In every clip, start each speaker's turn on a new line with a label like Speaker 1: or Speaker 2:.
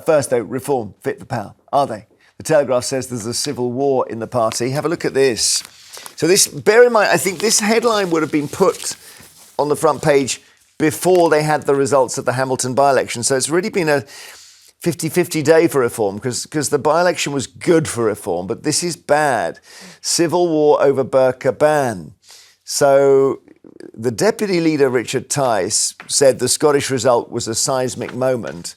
Speaker 1: First, though, reform fit for power, are they? The Telegraph says there's a civil war in the party. Have a look at this. So this, bear in mind, I think this headline would have been put on the front page before they had the results of the Hamilton by-election. So it's really been a 50-50 day for reform because the by-election was good for reform, but this is bad. Civil war over burqa ban. So the deputy leader, Richard Tice, said the Scottish result was a seismic moment,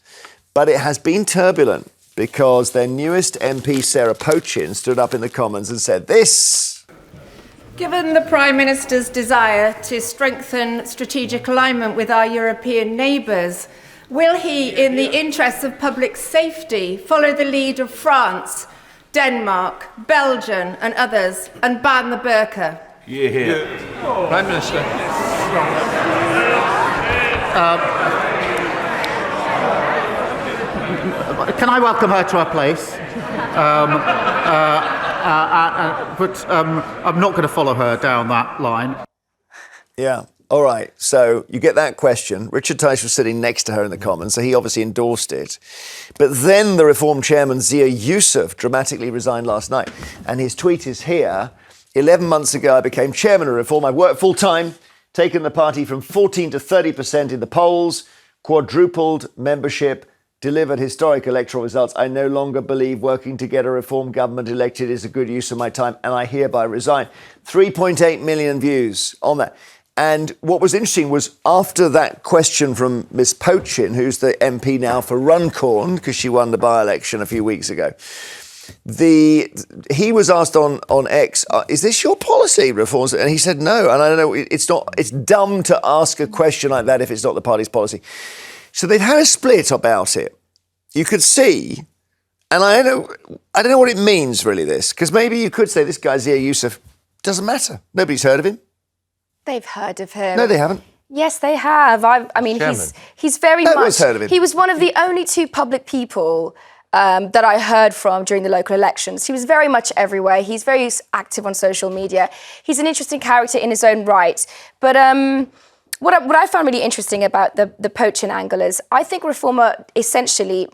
Speaker 1: but it has been turbulent because their newest MP, Sarah Pochin, stood up in the Commons and said this.
Speaker 2: Given the Prime Minister's desire to strengthen strategic alignment with our European neighbours, will he, in the interests of public safety, follow the lead of France, Denmark, Belgium and others and ban the burqa?
Speaker 3: Prime Minister.
Speaker 4: Can I welcome her to her place? But I'm not going to follow her down that line.
Speaker 1: Yeah. All right. So you get that question. Richard Tice was sitting next to her in the Commons, so he obviously endorsed it. But then the Reform chairman, Zia Yusuf, dramatically resigned last night. And his tweet is here. 11 months ago, I became chairman of Reform. I worked full time, taken the party from 14 to 30% in the polls, quadrupled membership, delivered historic electoral results. I no longer believe working to get a Reform government elected is a good use of my time, and I hereby resign. 3.8 million views on that. And what was interesting was after that question from Miss Pochin, who's the MP now for Runcorn, because she won the by-election a few weeks ago, he was asked on X, is this your policy, reforms? And he said no. And I don't know, it's not. It's dumb to ask a question like that if it's not the party's policy. So they've had a split about it. You could see, and I don't know what it means really. This, because maybe you could say this guy Zia Yusuf doesn't matter. Nobody's heard of him.
Speaker 5: They've heard of him.
Speaker 1: No, they haven't.
Speaker 5: Yes, they have. I mean, he's very much.
Speaker 1: Nobody's heard of him.
Speaker 5: He was one of the only two public people that I heard from during the local elections. He was very much everywhere. He's very active on social media. He's an interesting character in his own right. But what I found really interesting about the Pochin angle is I think Reform are essentially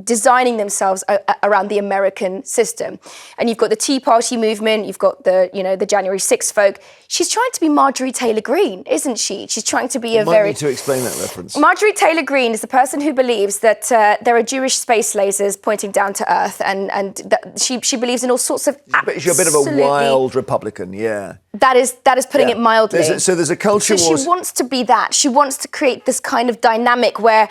Speaker 5: designing themselves around the American system. And you've got the Tea Party movement, you've got the January 6th folk. She's trying to be Marjorie Taylor Greene, isn't she? She's trying to be
Speaker 1: you might need to explain that reference.
Speaker 5: Marjorie Taylor Greene is the person who believes that there are Jewish space lasers pointing down to Earth, and that she believes in all sorts of
Speaker 1: But she's a bit of a wild Republican, yeah.
Speaker 5: That is putting it mildly.
Speaker 1: There's a culture war.
Speaker 5: She wants to be that. She wants to create this kind of dynamic where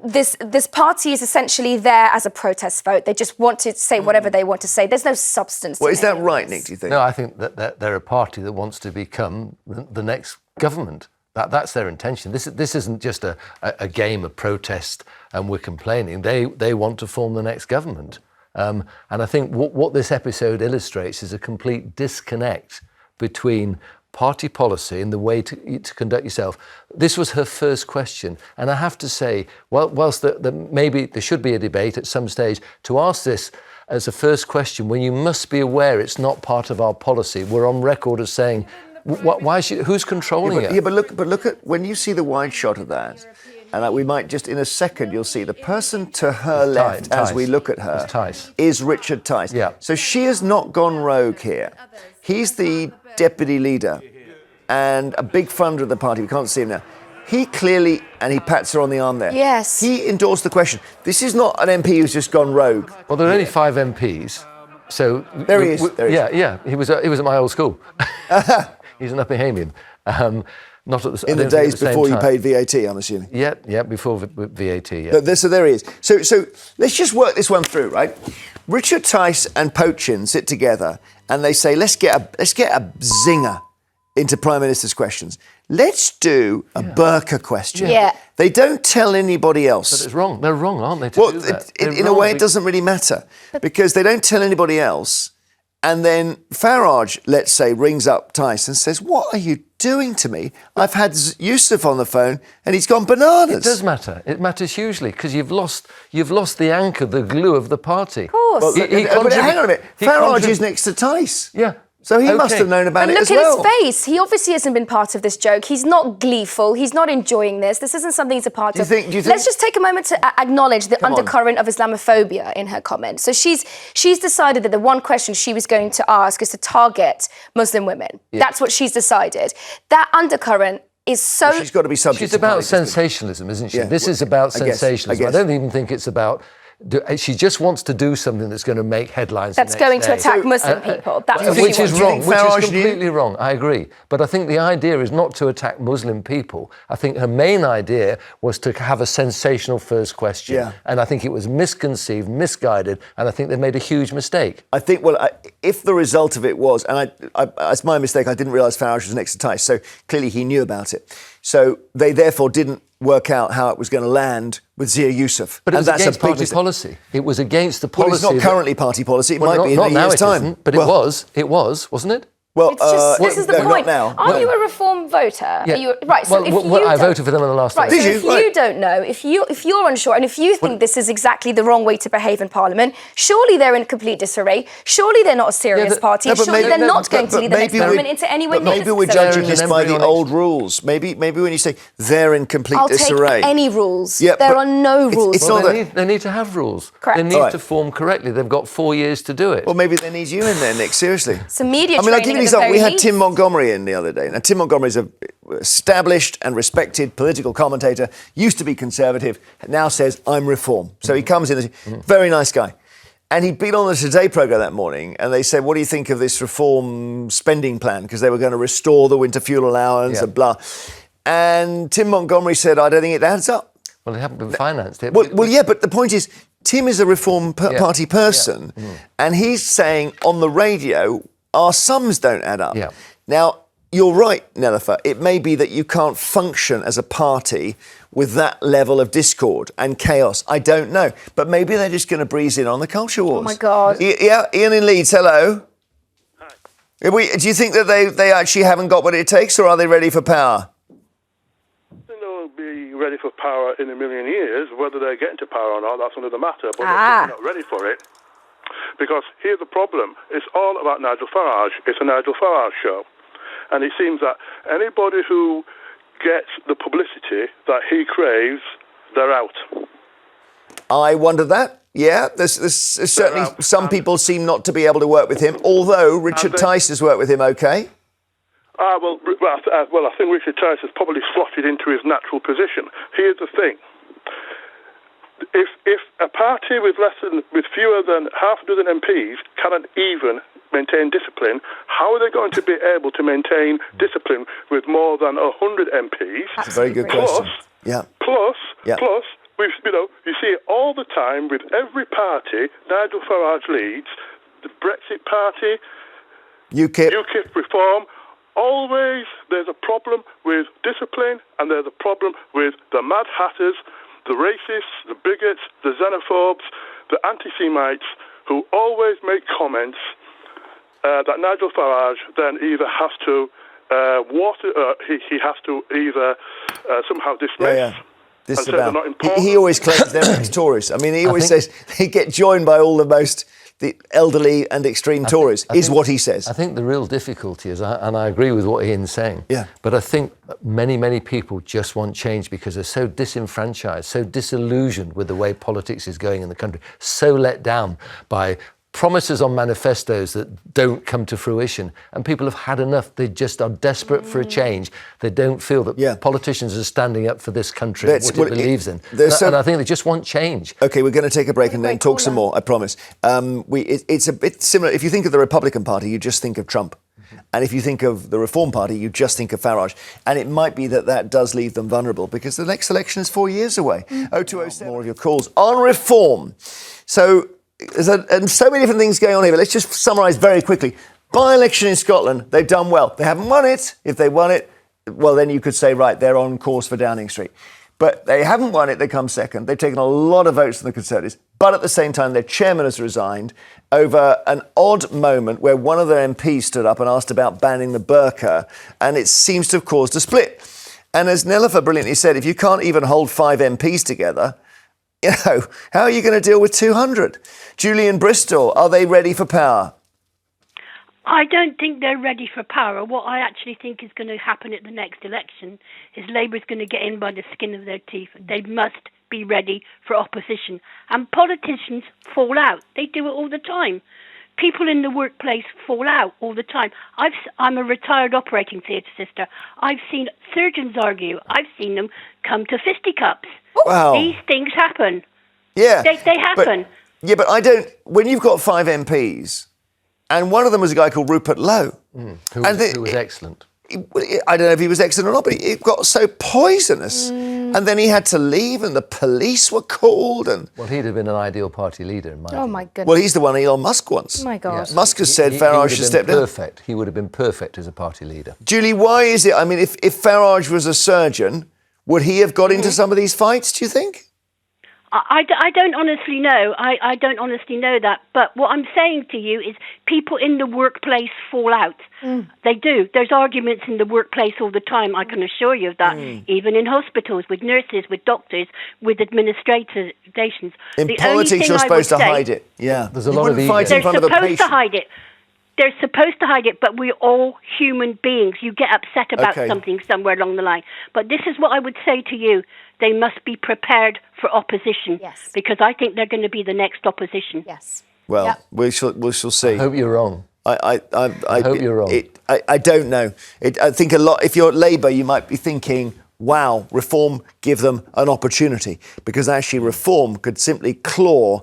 Speaker 5: this party is essentially there as a protest vote. They just want to say whatever they want to say. There's no substance.
Speaker 1: Well, is that right, Nick, do you think?
Speaker 3: No, I think that they're a party that wants to become the next government. That's their intention. This isn't just a game of protest and we're complaining. They want to form the next government. And I think what this episode illustrates is a complete disconnect between party policy and the way to conduct yourself. This was her first question. And I have to say, whilst maybe there should be a debate at some stage, to ask this as a first question, when you must be aware it's not part of our policy, we're on record as saying, who's controlling it?
Speaker 1: Yeah, but look at, when you see the wide shot of that, and we might just, in a second, you'll see the person to her left, as we look at her, is Richard Tice.
Speaker 3: Yeah.
Speaker 1: So she has not gone rogue here. He's the deputy leader and a big funder of the party. We can't see him now. He clearly, and he pats her on the arm there.
Speaker 5: Yes.
Speaker 1: He endorsed the question. This is not an MP who's just gone rogue.
Speaker 3: Well, there are only 5 MPs, so
Speaker 1: there he is.
Speaker 3: Yeah. He was at my old school. He's an Uppinghamian. Not at the
Speaker 1: in the days before you paid VAT, I'm assuming.
Speaker 3: Yeah, before VAT. Yeah.
Speaker 1: But so there he is. So let's just work this one through, right? Richard Tice and Pochin sit together and they say, let's get a zinger into Prime Minister's questions. Let's do a burqa question.
Speaker 5: Yeah.
Speaker 1: They don't tell anybody else.
Speaker 3: But it's wrong. They're wrong, aren't they?
Speaker 1: Well, in a way, it doesn't really matter because they don't tell anybody else. And then Farage, let's say, rings up Tice and says, what are you doing to me? I've had Yusuf on the phone and he's gone bananas.
Speaker 3: It does matter. It matters hugely because you've lost the anchor, the glue of the party.
Speaker 5: Of course.
Speaker 1: Well, but hang on a minute. Farage is next to Tice.
Speaker 3: Yeah.
Speaker 1: So he must have known about
Speaker 5: But
Speaker 1: it as
Speaker 5: look
Speaker 1: well.
Speaker 5: at his face. He obviously hasn't been part of this joke. He's not gleeful. He's not enjoying this. This isn't something he's a part of.
Speaker 1: Do you think-
Speaker 5: Let's just take a moment to acknowledge the
Speaker 1: Come on.
Speaker 5: undercurrent of Islamophobia in her comment. So she's decided that the one question she was going to ask is to target Muslim women. That's what she's decided. That undercurrent is so...
Speaker 1: She's got to be subject
Speaker 3: She's
Speaker 1: to
Speaker 3: about
Speaker 1: party system.
Speaker 3: sensationalism, isn't she?
Speaker 1: Yeah.
Speaker 3: This is about
Speaker 1: I guess.
Speaker 3: sensationalism. I don't even think it's about... She just wants to do something that's going to make headlines.
Speaker 5: That's
Speaker 3: the next
Speaker 5: going
Speaker 3: day.
Speaker 5: to attack Muslim people. That's what
Speaker 3: Which
Speaker 5: she
Speaker 3: is
Speaker 5: wants.
Speaker 3: wrong, which
Speaker 1: Farage
Speaker 3: is completely wrong. I agree. But I think the idea is not to attack Muslim people. I think her main idea was to have a sensational first question.
Speaker 1: Yeah.
Speaker 3: And I think it was misconceived, misguided, and I think they made a huge mistake.
Speaker 1: I think, if the result of it was, and it's my mistake, I didn't realise Farage was next to Tice, so clearly he knew about it. So they therefore didn't work out how it was going to land with Zia Yusuf.
Speaker 3: But it was
Speaker 1: and that's
Speaker 3: against
Speaker 1: a big
Speaker 3: party
Speaker 1: mistake.
Speaker 3: policy. It was against the policy.
Speaker 1: Well, it's not currently party policy. It might be in
Speaker 3: not
Speaker 1: a
Speaker 3: now
Speaker 1: year's
Speaker 3: it
Speaker 1: time.
Speaker 3: isn't, but it was, wasn't it?
Speaker 1: Well,
Speaker 5: It's just, this is the
Speaker 1: no,
Speaker 5: point.
Speaker 1: not now.
Speaker 5: Aren't you a reform voter?
Speaker 3: Yeah.
Speaker 5: Are you, right. So
Speaker 3: Well,
Speaker 5: if you
Speaker 3: I
Speaker 5: don't-
Speaker 3: voted for them in the last
Speaker 5: Right.
Speaker 3: election.
Speaker 5: So
Speaker 1: Did
Speaker 5: if
Speaker 1: you?
Speaker 5: you don't know, if you're unsure, and if you think this is exactly the wrong way to behave in Parliament, surely they're in complete disarray. Surely they're not a serious party.
Speaker 1: No, but
Speaker 5: surely
Speaker 1: maybe-
Speaker 5: they're
Speaker 1: no,
Speaker 5: not going to
Speaker 1: but
Speaker 5: lead the next
Speaker 1: maybe
Speaker 5: government into any way
Speaker 1: But
Speaker 5: near
Speaker 1: maybe
Speaker 5: the
Speaker 1: we're
Speaker 5: success.
Speaker 1: judging this
Speaker 3: An
Speaker 1: by the
Speaker 3: embryonic-
Speaker 1: old rules. Maybe when you say they're in complete
Speaker 5: I'll
Speaker 1: disarray.
Speaker 5: take any rules.
Speaker 1: Yeah,
Speaker 5: there
Speaker 1: but
Speaker 5: are no rules.
Speaker 1: it's
Speaker 3: Well,
Speaker 1: not
Speaker 3: they need to have rules.
Speaker 5: Correct.
Speaker 3: They need
Speaker 1: All right.
Speaker 3: to form correctly. They've got 4 years to do it.
Speaker 1: Well, maybe they need you in there, Nick. Seriously.
Speaker 5: Some media
Speaker 1: I mean, I'll give you
Speaker 5: training
Speaker 1: an
Speaker 5: at the
Speaker 1: example. We
Speaker 5: very
Speaker 1: had
Speaker 5: least.
Speaker 1: Tim Montgomery in the other day. Now, Tim Montgomery's an established and respected political commentator, used to be Conservative, now says, I'm Reform. So he comes in, very nice guy. And he'd been on the Today programme that morning, and they said, what do you think of this Reform spending plan? Because they were going to restore the winter fuel allowance and blah. And Tim Montgomery said, I don't think it adds up.
Speaker 3: Well, they haven't been financed.
Speaker 1: Well, yeah, but the point is, Tim is a Reform Party person, and he's saying on the radio, our sums don't add up.
Speaker 3: Yeah.
Speaker 1: Now, you're right, Nelufar. It may be that you can't function as a party with that level of discord and chaos. I don't know. But maybe they're just going to breeze in on the culture wars.
Speaker 5: Oh, my God.
Speaker 1: Yeah, Ian in Leeds, hello. Hi. Do you think that they actually haven't got what it takes, or are they ready for power?
Speaker 6: They'll be ready for power in a million years. Whether they're getting to power or not, that's another matter. But they're not ready for it. Because here's the problem. It's all about Nigel Farage. It's a Nigel Farage show. And it seems that anybody who gets the publicity that he craves, they're out.
Speaker 1: I wonder that. Yeah, there's certainly some people seem not to be able to work with him, although Richard Tice has worked with him okay.
Speaker 6: I think Richard Tice has probably slotted into his natural position. Here's the thing. If a party with fewer than half a dozen MPs cannot even maintain discipline, how are they going to be able to maintain discipline with more than 100 MPs?
Speaker 1: That's a very good question.
Speaker 6: Plus, you see it all the time with every party Nigel Farage leads, the Brexit Party, UKIP Reform. Always there's a problem with discipline, and there's a problem with the Mad Hatters, the racists, the bigots, the xenophobes, the anti-Semites, who always make comments that Nigel Farage then either has to he has to either somehow dismiss.
Speaker 1: This is about. He always claims they're ex-Tories. I mean, he always says they get joined by all the elderly and extreme Tories, is what he says.
Speaker 3: I think the real difficulty is, and I agree with what Ian's saying, but I think many people just want change because they're so disenfranchised, so disillusioned with the way politics is going in the country, so let down by promises on manifestos that don't come to fruition, and people have had enough. They just are desperate for a change. They don't feel that politicians are standing up for this country and what it believes in. And I think they just want change.
Speaker 1: OK, we're going to take a break and then talk some more, I promise. It's a bit similar. If you think of the Republican Party, you just think of Trump. And if you think of the Reform Party, you just think of Farage. And it might be that does leave them vulnerable because the next election is 4 years away. 0207, more of your calls on reform. So there's so many different things going on here, but let's just summarise very quickly. By-election in Scotland, they've done well. They haven't won it. If they won it, well, then you could say, right, they're on course for Downing Street. But they haven't won it. They come second. They've taken a lot of votes from the Conservatives. But at the same time, their chairman has resigned over an odd moment where one of their MPs stood up and asked about banning the burka, and it seems to have caused a split. And as Nelufar brilliantly said, if you can't even hold 5 MPs together, how are you going to deal with 200? Julian Bristol, are they ready for power?
Speaker 7: I don't think they're ready for power. What I actually think is going to happen at the next election is Labour's going to get in by the skin of their teeth. They must be ready for opposition. And politicians fall out. They do it all the time. People in the workplace fall out all the time. I'm a retired operating theatre sister. I've seen surgeons argue. I've seen them come to fisticuffs.
Speaker 1: Wow.
Speaker 7: These things happen.
Speaker 1: Yeah.
Speaker 7: They happen.
Speaker 1: But I don't... When you've got 5 MPs, and one of them was a guy called Rupert Lowe.
Speaker 3: Who was excellent.
Speaker 1: I don't know if he was excellent or not, but it got so poisonous. And then he had to leave and the police were called.
Speaker 3: Well, he'd have been an ideal party leader in my view.
Speaker 5: Oh, my goodness.
Speaker 1: Well, he's the one Elon Musk wants.
Speaker 5: Oh, my God.
Speaker 3: Yeah.
Speaker 1: Musk has said Farage should step down.
Speaker 3: Perfect. He would have been perfect as a party leader.
Speaker 1: Julie, why is it... I mean, if Farage was a surgeon, would he have got into some of these fights, do you think?
Speaker 7: I don't honestly know. I don't honestly know that. But what I'm saying to you is people in the workplace fall out. They do. There's arguments in the workplace all the time. I can assure you of that. Even in hospitals, with nurses, with doctors, with administrations.
Speaker 1: In politics, you're supposed to hide it. Yeah.
Speaker 3: There's a lot of ego.
Speaker 7: They're supposed to hide it. They're supposed to hide it, but we're all human beings. You get upset about something somewhere along the line. But this is what I would say to you. They must be prepared for opposition.
Speaker 5: Yes.
Speaker 7: Because I think they're going to be the next opposition.
Speaker 5: Yes.
Speaker 1: Well, we shall see.
Speaker 3: I hope you're wrong.
Speaker 1: I
Speaker 3: hope you're wrong.
Speaker 1: I don't know. I think a lot... If you're at Labour, you might be thinking, wow, reform, give them an opportunity. Because actually reform could simply claw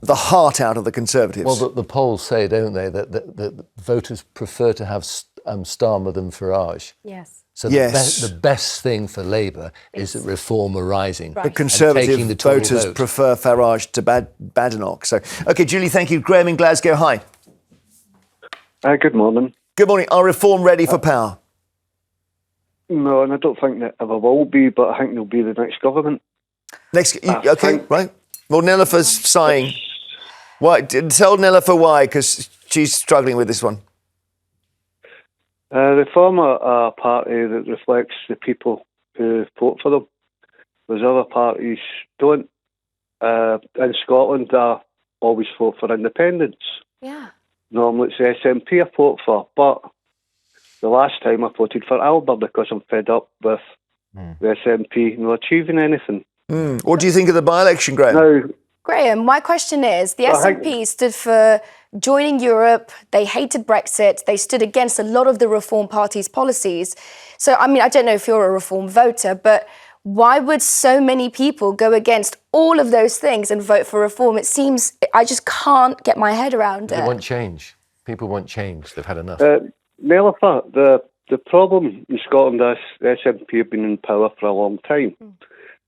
Speaker 1: the heart out of the Conservatives.
Speaker 3: Well, the polls say, don't they, that voters prefer to have Starmer than Farage.
Speaker 5: Yes.
Speaker 3: So the best thing for Labour is that reform are rising.
Speaker 1: The Conservative voters prefer Farage to Badenoch. So, OK, Julie, thank you. Graham in Glasgow, hi.
Speaker 8: Good morning.
Speaker 1: Good morning. Are reform ready for power?
Speaker 8: No, and I don't think that ever will be, but I think they'll be the next government.
Speaker 1: Right. Well, Nelufar's sighing. Why? Tell Nelufar why, because she's struggling with this one.
Speaker 8: Reform are a party that reflects the people who vote for them, whereas other parties don't. In Scotland, I always vote for independence.
Speaker 5: Yeah.
Speaker 8: Normally it's the SNP I vote for, but the last time I voted for Alba because I'm fed up with the SNP not achieving anything.
Speaker 1: What do you think of the by-election, Graham?
Speaker 8: Now,
Speaker 5: Graham, my question is, the SNP stood for joining Europe, they hated Brexit, they stood against a lot of the Reform Party's policies. So, I mean, I don't know if you're a Reform voter, but why would so many people go against all of those things and vote for Reform? It seems, I just can't get my head around it.
Speaker 3: They want change. People want change. They've had enough.
Speaker 8: Nelufar, the problem in Scotland is the SNP have been in power for a long time.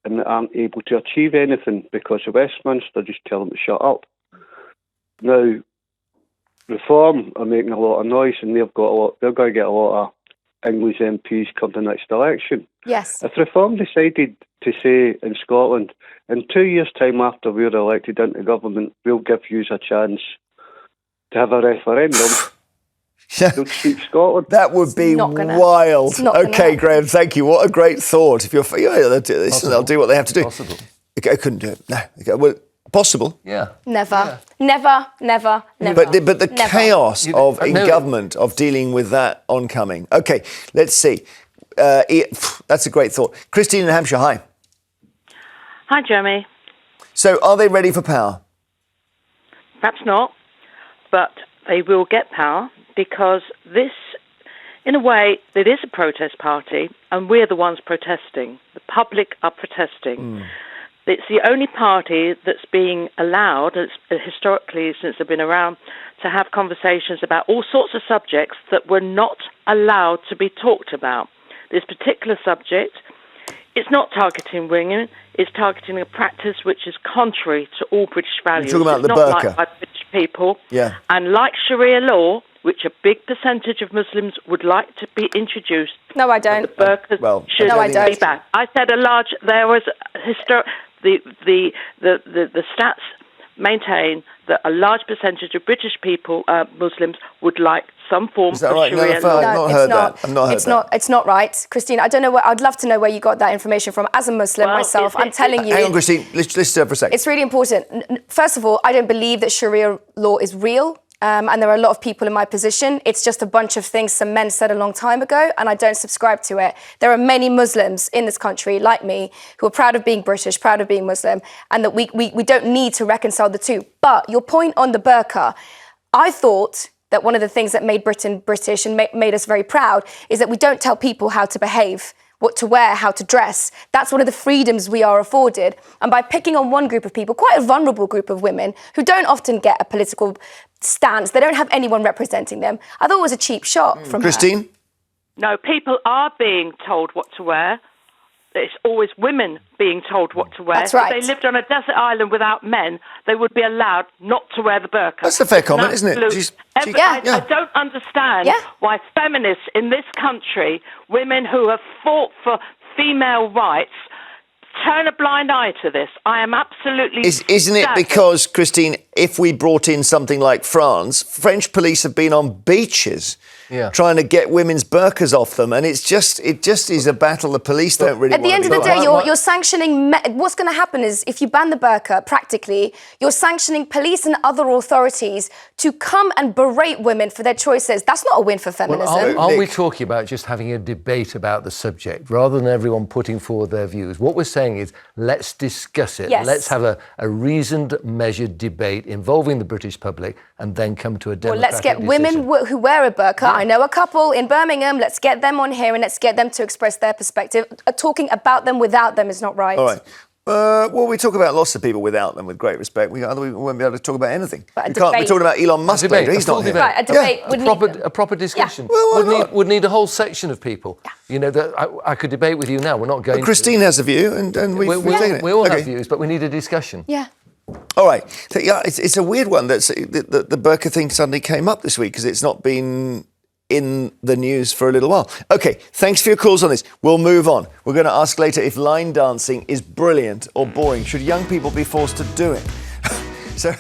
Speaker 8: And they aren't able to achieve anything because of Westminster just tell them to shut up. Now, Reform are making a lot of noise, and they're going to get a lot of English MPs come the next election.
Speaker 5: Yes.
Speaker 8: If Reform decided to say in Scotland, in 2 years' time after we're elected into government, we'll give you a chance to have a referendum. They'll keep Scotland.
Speaker 1: That would be wild. OK, Graham, thank you. What a great thought. If you're, they'll do this, and they'll do what they have to do.
Speaker 3: Possible.
Speaker 1: I couldn't do it. No. Well, possible.
Speaker 3: Yeah.
Speaker 5: Never. Never.
Speaker 1: But the chaos of in government of dealing with that oncoming. OK, let's see. That's a great thought. Christine in Hampshire, hi.
Speaker 9: Hi, Jeremy.
Speaker 1: So, are they ready for power?
Speaker 9: Perhaps not, but they will get power. Because this, in a way, it is a protest party, and we're the ones protesting. The public are protesting. It's the only party that's being allowed, historically since they've been around, to have conversations about all sorts of subjects that were not allowed to be talked about. This particular subject, it's not targeting women, it's targeting a practice which is contrary to all British values.
Speaker 1: You're talking about
Speaker 9: it's
Speaker 1: the
Speaker 9: not
Speaker 1: burka.
Speaker 9: liked by British people.
Speaker 1: Yeah.
Speaker 9: And like Sharia law, which a big percentage of Muslims would like to be introduced.
Speaker 5: No, I don't.
Speaker 9: The burqa should be banned. I said there was the stats maintain that a large percentage of British people, Muslims, would like some form of Sharia law.
Speaker 1: I've not heard that. I've not heard that.
Speaker 5: It's not right. Christine, I don't know I'd love to know where you got that information from. As a Muslim myself, I'm telling you.
Speaker 1: Hang on, Christine, let's do it for a second.
Speaker 5: It's really important. First of all, I don't believe that Sharia law is real. and there are a lot of people in my position. It's just a bunch of things some men said a long time ago, and I don't subscribe to it. There are many Muslims in this country, like me, who are proud of being British, proud of being Muslim, and that we don't need to reconcile the two. But your point on the burqa, I thought that one of the things that made Britain British and made us very proud is that we don't tell people how to behave, what to wear, how to dress. That's one of the freedoms we are afforded. And by picking on one group of people, quite a vulnerable group of women who don't often get a political stance, they don't have anyone representing them, I thought it was a cheap shot from
Speaker 1: Christine?
Speaker 5: her.
Speaker 9: No, people are being told what to wear. It's always women being told what to wear.
Speaker 5: That's right.
Speaker 9: If they lived on a desert island without men, they would be allowed not to wear the burqa.
Speaker 1: That's a fair comment, isn't it?
Speaker 9: I don't understand why feminists in this country, women who have fought for female rights, turn a blind eye to this. I am absolutely...
Speaker 1: Isn't it because, Christine, if we brought in something like France, French police have been on beaches trying to get women's burqas off them, and it just is a battle the police don't really want to be.
Speaker 5: At the end of the day, you're sanctioning... What's going to happen is, if you ban the burqa, practically, you're sanctioning police and other authorities to come and berate women for their choices. That's not a win for feminism.
Speaker 3: Well, aren't we talking about just having a debate about the subject, rather than everyone putting forward their views? What we're saying is, let's discuss it.
Speaker 5: Yes.
Speaker 3: Let's have a reasoned, measured debate involving the British public, and then come to a democratic
Speaker 5: let's get
Speaker 3: decision.
Speaker 5: women who wear a burqa. I know a couple in Birmingham. Let's get them on here and let's get them to express their perspective. Talking about them without them is not right.
Speaker 1: All right. Well, we talk about lots of people without them with great respect. We won't be able to talk about anything.
Speaker 5: But
Speaker 1: We're talking about Elon Musk later. He's not here.
Speaker 5: Right, a debate would need
Speaker 3: a proper discussion.
Speaker 1: Well,
Speaker 3: would need a whole section of people. You know, that I could debate with you now. We're not going.
Speaker 1: But Christine has a view, and we've taken it.
Speaker 3: We all have views, but we need a discussion.
Speaker 5: Yeah.
Speaker 1: All right. So, it's a weird one that the burqa thing suddenly came up this week because it's not been in the news for a little while. OK, thanks for your calls on this. We'll move on. We're going to ask later if line dancing is brilliant or boring. Should young people be forced to do it? So...